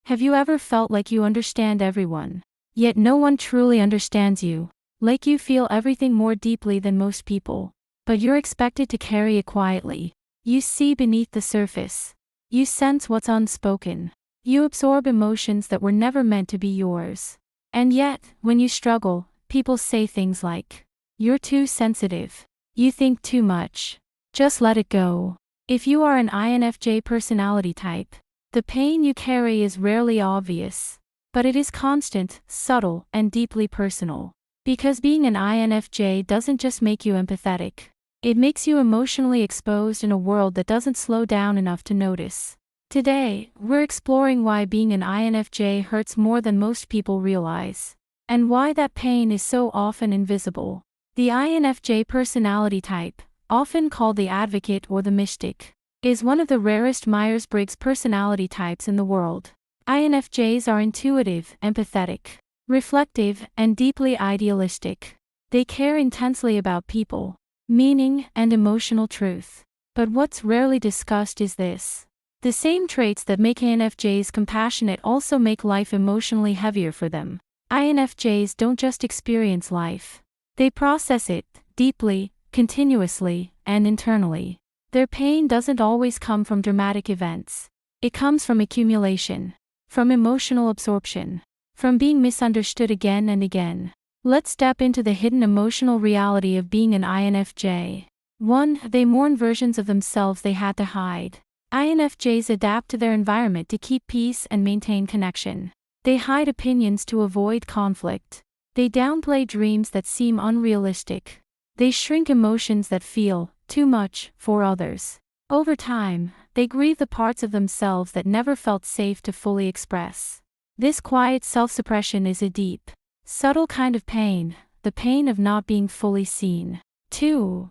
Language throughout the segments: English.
Have you ever felt like you understand everyone, yet no one truly understands you? Like you feel everything more deeply than most people, but you're expected to carry it quietly. You see beneath the surface. You sense what's unspoken. You absorb emotions that were never meant to be yours. And yet, when you struggle, people say things like, "You're too sensitive. You think too much. Just let it go." If you are an INFJ personality type, the pain you carry is rarely obvious, but it is constant, subtle, and deeply personal. Because being an INFJ doesn't just make you empathetic, it makes you emotionally exposed in a world that doesn't slow down enough to notice. Today, we're exploring why being an INFJ hurts more than most people realize, and why that pain is so often invisible. The INFJ personality type, often called the advocate or the mystic, is one of the rarest Myers-Briggs personality types in the world. INFJs are intuitive, empathetic, reflective, and deeply idealistic. They care intensely about people, meaning, and emotional truth. But what's rarely discussed is this. The same traits that make INFJs compassionate also make life emotionally heavier for them. INFJs don't just experience life. They process it, deeply, continuously, and internally. Their pain doesn't always come from dramatic events. It comes from accumulation, from emotional absorption, from being misunderstood again and again. Let's step into the hidden emotional reality of being an INFJ. 1. They mourn versions of themselves they had to hide. INFJs adapt to their environment to keep peace and maintain connection. They hide opinions to avoid conflict. They downplay dreams that seem unrealistic. They shrink emotions that feel too much for others. Over time, they grieve the parts of themselves that never felt safe to fully express. This quiet self-suppression is a deep, subtle kind of pain, the pain of not being fully seen. 2.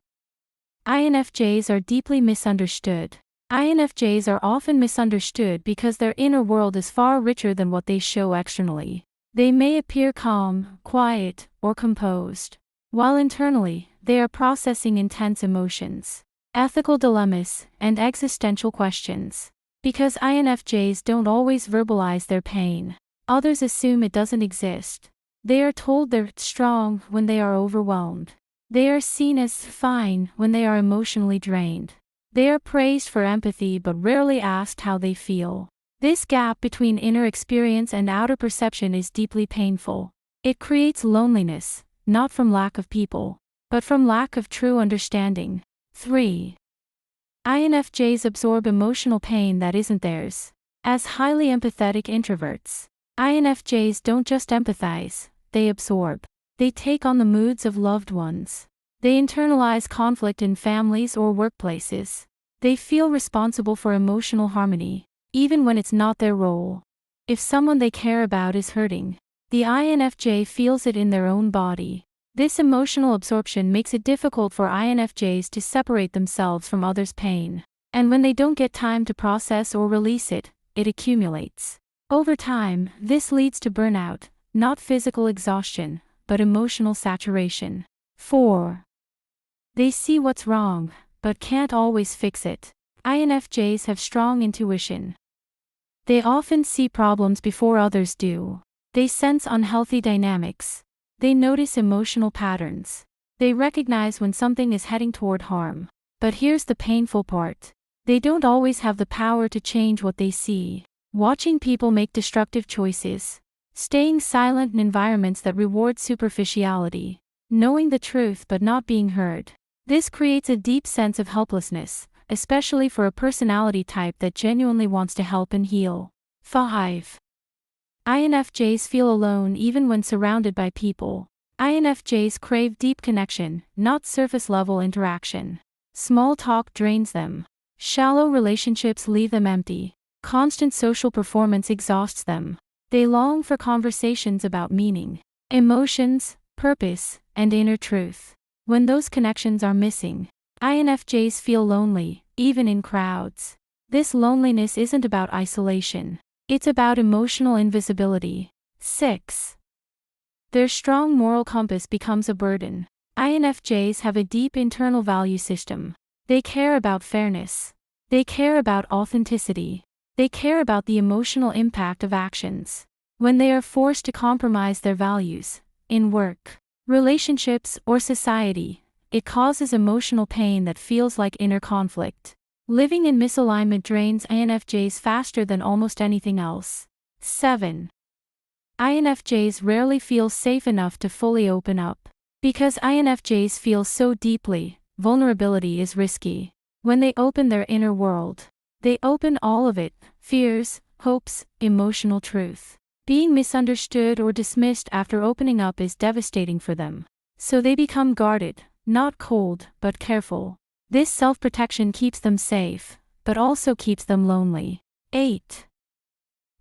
INFJs are deeply misunderstood. INFJs are often misunderstood because their inner world is far richer than what they show externally. They may appear calm, quiet, or composed, while internally, they are processing intense emotions, ethical dilemmas, and existential questions. Because INFJs don't always verbalize their pain, others assume it doesn't exist. They are told they're strong when they are overwhelmed. They are seen as fine when they are emotionally drained. They are praised for empathy but rarely asked how they feel. This gap between inner experience and outer perception is deeply painful. It creates loneliness, not from lack of people, but from lack of true understanding. 3. INFJs absorb emotional pain that isn't theirs. As highly empathetic introverts, INFJs don't just empathize, they absorb. They take on the moods of loved ones. They internalize conflict in families or workplaces. They feel responsible for emotional harmony, even when it's not their role. If someone they care about is hurting, the INFJ feels it in their own body. This emotional absorption makes it difficult for INFJs to separate themselves from others' pain. And when they don't get time to process or release it, it accumulates. Over time, this leads to burnout, not physical exhaustion, but emotional saturation. 4. They see what's wrong, but can't always fix it. INFJs have strong intuition. They often see problems before others do. They sense unhealthy dynamics. They notice emotional patterns. They recognize when something is heading toward harm. But here's the painful part. They don't always have the power to change what they see. Watching people make destructive choices, staying silent in environments that reward superficiality, knowing the truth but not being heard. This creates a deep sense of helplessness, especially for a personality type that genuinely wants to help and heal. 5. INFJs feel alone even when surrounded by people. INFJs crave deep connection, not surface-level interaction. Small talk drains them. Shallow relationships leave them empty. Constant social performance exhausts them. They long for conversations about meaning, emotions, purpose, and inner truth. When those connections are missing, INFJs feel lonely, even in crowds. This loneliness isn't about isolation. It's about emotional invisibility. 6. Their strong moral compass becomes a burden. INFJs have a deep internal value system. They care about fairness. They care about authenticity. They care about the emotional impact of actions. When they are forced to compromise their values, in work, relationships, or society, it causes emotional pain that feels like inner conflict. Living in misalignment drains INFJs faster than almost anything else. 7. INFJs rarely feel safe enough to fully open up. Because INFJs feel so deeply, vulnerability is risky. When they open their inner world, they open all of it: fears, hopes, emotional truth. Being misunderstood or dismissed after opening up is devastating for them. So they become guarded, not cold, but careful. This self-protection keeps them safe, but also keeps them lonely. 8.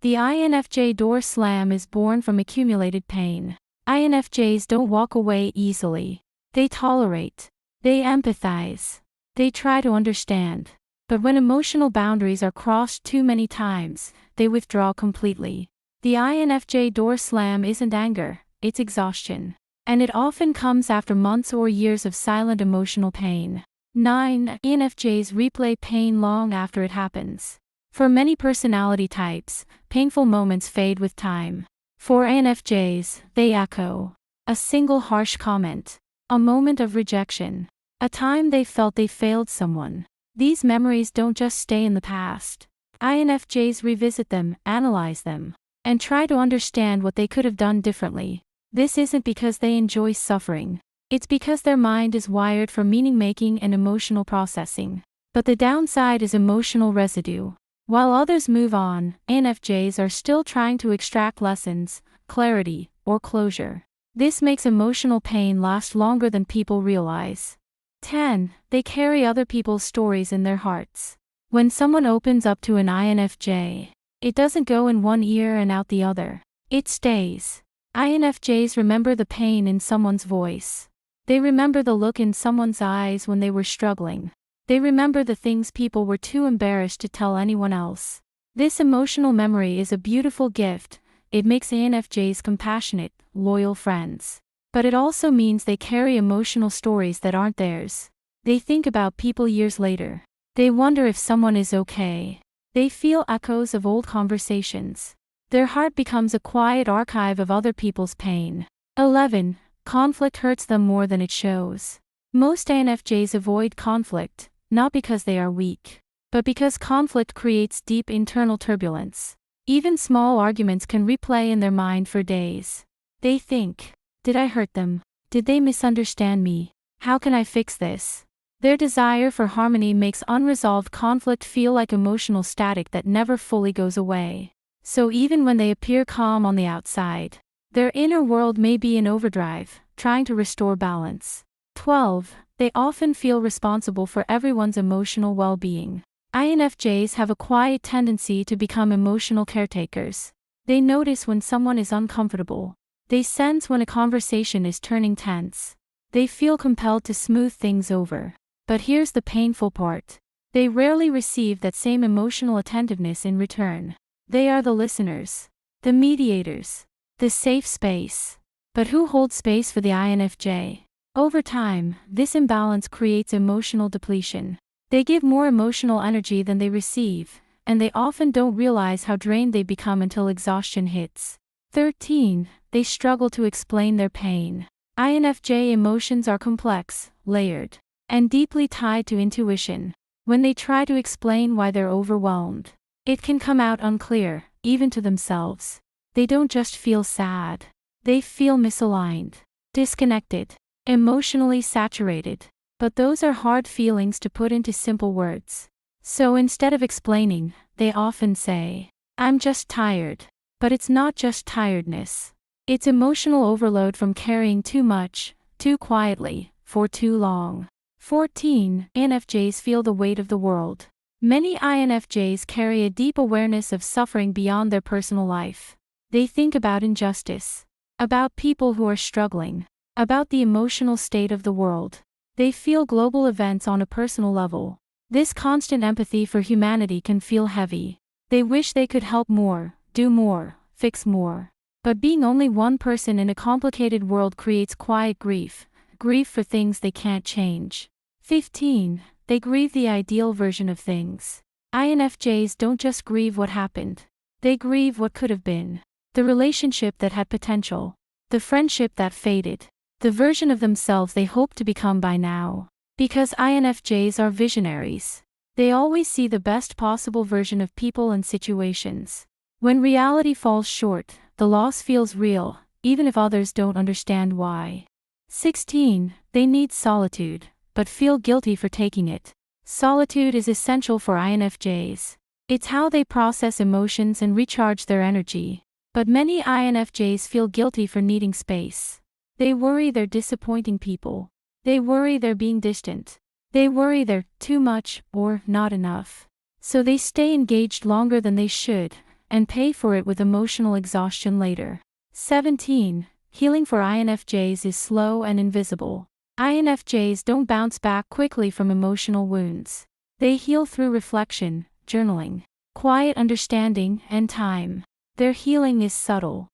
The INFJ door slam is born from accumulated pain. INFJs don't walk away easily. They tolerate. They empathize. They try to understand. But when emotional boundaries are crossed too many times, they withdraw completely. The INFJ door slam isn't anger, it's exhaustion. And it often comes after months or years of silent emotional pain. 9. INFJs replay pain long after it happens. For many personality types, painful moments fade with time. For INFJs, they echo. A single harsh comment. A moment of rejection. A time they felt they failed someone. These memories don't just stay in the past. INFJs revisit them, analyze them, and try to understand what they could have done differently. This isn't because they enjoy suffering. It's because their mind is wired for meaning-making and emotional processing. But the downside is emotional residue. While others move on, INFJs are still trying to extract lessons, clarity, or closure. This makes emotional pain last longer than people realize. 10. They carry other people's stories in their hearts. When someone opens up to an INFJ, it doesn't go in one ear and out the other. It stays. INFJs remember the pain in someone's voice. They remember the look in someone's eyes when they were struggling. They remember the things people were too embarrassed to tell anyone else. This emotional memory is a beautiful gift. It makes INFJs compassionate, loyal friends. But it also means they carry emotional stories that aren't theirs. They think about people years later. They wonder if someone is okay. They feel echoes of old conversations. Their heart becomes a quiet archive of other people's pain. 11. Conflict hurts them more than it shows. Most INFJs avoid conflict, not because they are weak, but because conflict creates deep internal turbulence. Even small arguments can replay in their mind for days. They think, did I hurt them? Did they misunderstand me? How can I fix this? Their desire for harmony makes unresolved conflict feel like emotional static that never fully goes away. So even when they appear calm on the outside, their inner world may be in overdrive, trying to restore balance. 12. They often feel responsible for everyone's emotional well-being. INFJs have a quiet tendency to become emotional caretakers. They notice when someone is uncomfortable. They sense when a conversation is turning tense. They feel compelled to smooth things over. But here's the painful part. They rarely receive that same emotional attentiveness in return. They are the listeners, the mediators, the safe space. But who holds space for the INFJ? Over time, this imbalance creates emotional depletion. They give more emotional energy than they receive, and they often don't realize how drained they become until exhaustion hits. 13. They struggle to explain their pain. INFJ emotions are complex, layered, and deeply tied to intuition. When they try to explain why they're overwhelmed, it can come out unclear, even to themselves. They don't just feel sad. They feel misaligned, disconnected, emotionally saturated. But those are hard feelings to put into simple words. So instead of explaining, they often say, I'm just tired. But it's not just tiredness. It's emotional overload from carrying too much, too quietly, for too long. 14. INFJs feel the weight of the world. Many INFJs carry a deep awareness of suffering beyond their personal life. They think about injustice, about people who are struggling, about the emotional state of the world. They feel global events on a personal level. This constant empathy for humanity can feel heavy. They wish they could help more, do more, fix more. But being only one person in a complicated world creates quiet grief, grief for things they can't change. 15. They grieve the ideal version of things. INFJs don't just grieve what happened. They grieve what could have been. The relationship that had potential. The friendship that faded. The version of themselves they hope to become by now. Because INFJs are visionaries. They always see the best possible version of people and situations. When reality falls short, the loss feels real, even if others don't understand why. 16. They need solitude, but feel guilty for taking it. Solitude is essential for INFJs. It's how they process emotions and recharge their energy. But many INFJs feel guilty for needing space. They worry they're disappointing people. They worry they're being distant. They worry they're too much or not enough. So they stay engaged longer than they should, and pay for it with emotional exhaustion later. 17. Healing for INFJs is slow and invisible. INFJs don't bounce back quickly from emotional wounds. They heal through reflection, journaling, quiet understanding, and time. Their healing is subtle,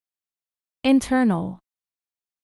internal,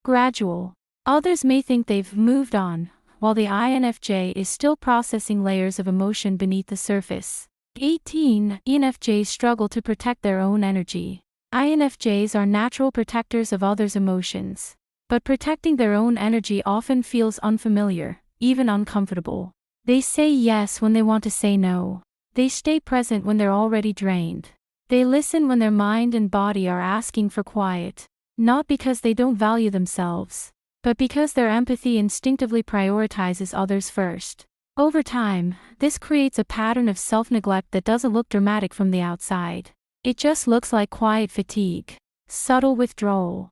gradual. Others may think they've moved on, while the INFJ is still processing layers of emotion beneath the surface. 18. INFJs struggle to protect their own energy. INFJs are natural protectors of others' emotions. But protecting their own energy often feels unfamiliar, even uncomfortable. They say yes when they want to say no. They stay present when they're already drained. They listen when their mind and body are asking for quiet. Not because they don't value themselves, but because their empathy instinctively prioritizes others first. Over time, this creates a pattern of self-neglect that doesn't look dramatic from the outside. It just looks like quiet fatigue, subtle withdrawal,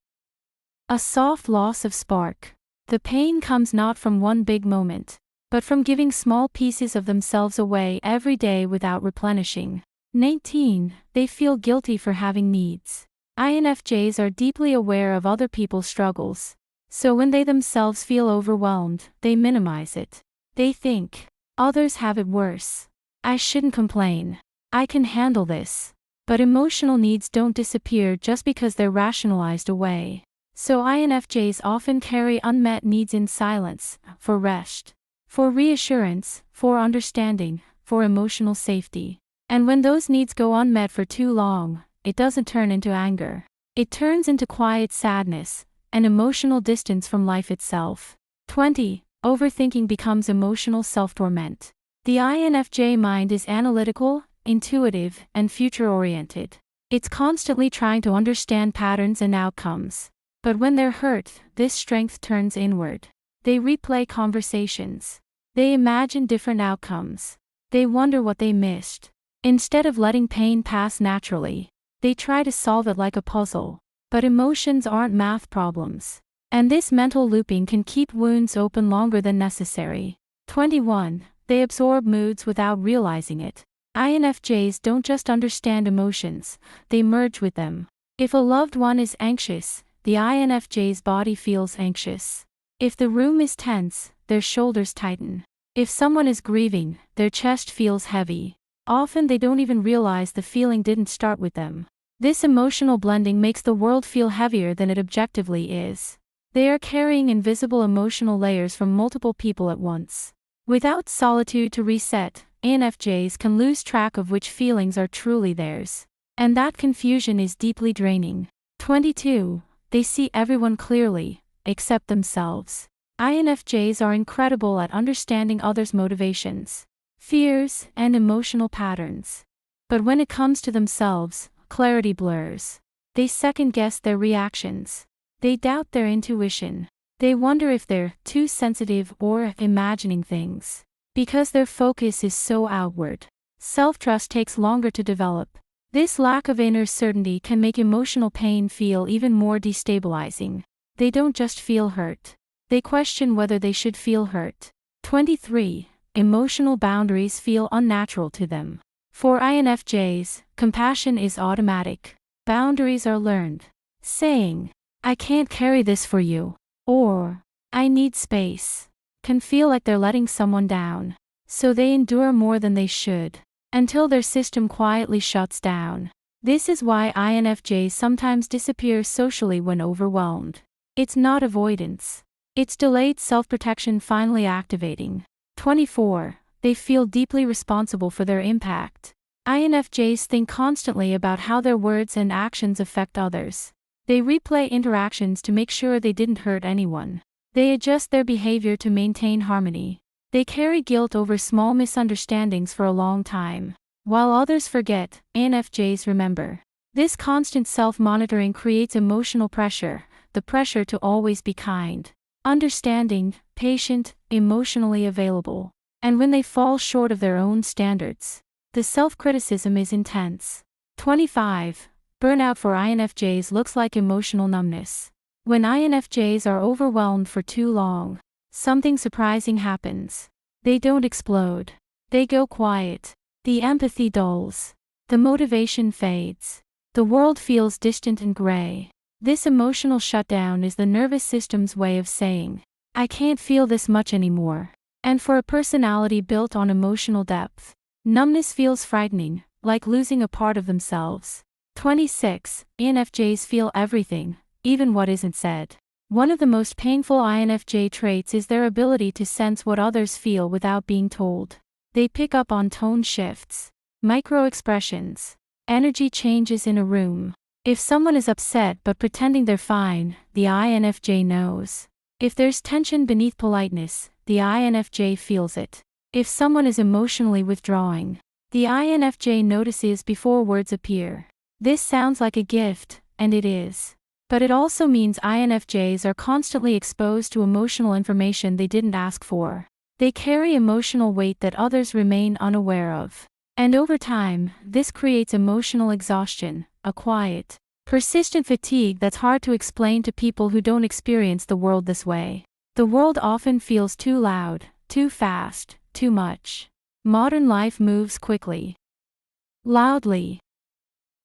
a soft loss of spark. The pain comes not from one big moment, but from giving small pieces of themselves away every day without replenishing. 19. They feel guilty for having needs. INFJs are deeply aware of other people's struggles. So when they themselves feel overwhelmed, they minimize it. They think, others have it worse. I shouldn't complain. I can handle this. But emotional needs don't disappear just because they're rationalized away. So INFJs often carry unmet needs in silence, for rest, for reassurance, for understanding, for emotional safety. And when those needs go unmet for too long, it doesn't turn into anger. It turns into quiet sadness, and emotional distance from life itself. 20. Overthinking becomes emotional self-torment. The INFJ mind is analytical, intuitive, and future-oriented. It's constantly trying to understand patterns and outcomes. But when they're hurt, this strength turns inward. They replay conversations. They imagine different outcomes. They wonder what they missed. Instead of letting pain pass naturally, they try to solve it like a puzzle. But emotions aren't math problems. And this mental looping can keep wounds open longer than necessary. 21. They absorb moods without realizing it. INFJs don't just understand emotions, they merge with them. If a loved one is anxious, the INFJ's body feels anxious. If the room is tense, their shoulders tighten. If someone is grieving, their chest feels heavy. Often they don't even realize the feeling didn't start with them. This emotional blending makes the world feel heavier than it objectively is. They are carrying invisible emotional layers from multiple people at once. Without solitude to reset, INFJs can lose track of which feelings are truly theirs. And that confusion is deeply draining. 22. They see everyone clearly, except themselves. INFJs are incredible at understanding others' motivations, fears, and emotional patterns. But when it comes to themselves, clarity blurs. They second-guess their reactions. They doubt their intuition. They wonder if they're too sensitive or imagining things. Because their focus is so outward, self-trust takes longer to develop. This lack of inner certainty can make emotional pain feel even more destabilizing. They don't just feel hurt. They question whether they should feel hurt. 23. Emotional boundaries feel unnatural to them. For INFJs, compassion is automatic. Boundaries are learned. Saying, I can't carry this for you, or I need space, can feel like they're letting someone down. So they endure more than they should, until their system quietly shuts down. This is why INFJs sometimes disappear socially when overwhelmed. It's not avoidance. It's delayed self-protection finally activating. 24. They feel deeply responsible for their impact. INFJs think constantly about how their words and actions affect others. They replay interactions to make sure they didn't hurt anyone. They adjust their behavior to maintain harmony. They carry guilt over small misunderstandings for a long time. While others forget, INFJs remember. This constant self-monitoring creates emotional pressure, the pressure to always be kind, understanding, patient, emotionally available. And when they fall short of their own standards, the self-criticism is intense. 25. Burnout for INFJs looks like emotional numbness. When INFJs are overwhelmed for too long, something surprising happens. They don't explode. They go quiet. The empathy dulls. The motivation fades. The world feels distant and gray. This emotional shutdown is the nervous system's way of saying, I can't feel this much anymore. And for a personality built on emotional depth, numbness feels frightening, like losing a part of themselves. 26. INFJs feel everything, even what isn't said. One of the most painful INFJ traits is their ability to sense what others feel without being told. They pick up on tone shifts, micro-expressions, energy changes in a room. If someone is upset but pretending they're fine, the INFJ knows. If there's tension beneath politeness, the INFJ feels it. If someone is emotionally withdrawing, the INFJ notices before words appear. This sounds like a gift, and it is. But it also means INFJs are constantly exposed to emotional information they didn't ask for. They carry emotional weight that others remain unaware of. And over time, this creates emotional exhaustion, a quiet, persistent fatigue that's hard to explain to people who don't experience the world this way. The world often feels too loud, too fast, too much. Modern life moves quickly, loudly,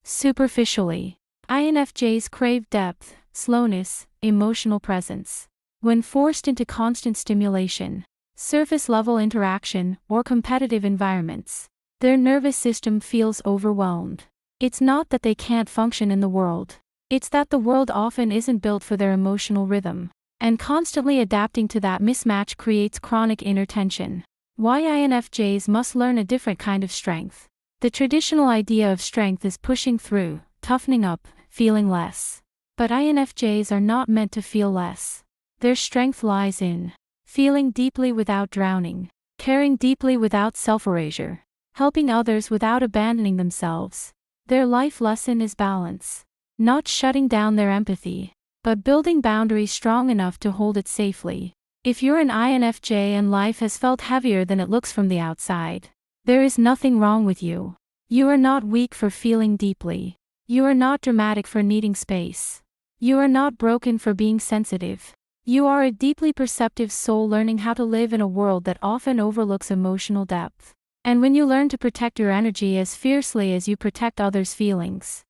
superficially. INFJs crave depth, slowness, emotional presence. When forced into constant stimulation, surface-level interaction, or competitive environments, their nervous system feels overwhelmed. It's not that they can't function in the world. It's that the world often isn't built for their emotional rhythm. And constantly adapting to that mismatch creates chronic inner tension. Why INFJs must learn a different kind of strength. The traditional idea of strength is pushing through, toughening up, feeling less. But INFJs are not meant to feel less. Their strength lies in feeling deeply without drowning, caring deeply without self-erasure, helping others without abandoning themselves. Their life lesson is balance. Not shutting down their empathy, but building boundaries strong enough to hold it safely. If you're an INFJ and life has felt heavier than it looks from the outside, there is nothing wrong with you. You are not weak for feeling deeply. You are not dramatic for needing space. You are not broken for being sensitive. You are a deeply perceptive soul learning how to live in a world that often overlooks emotional depth. And when you learn to protect your energy as fiercely as you protect others' feelings,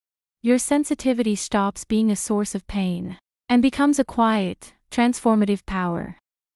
your sensitivity stops being a source of pain and becomes a quiet, transformative power.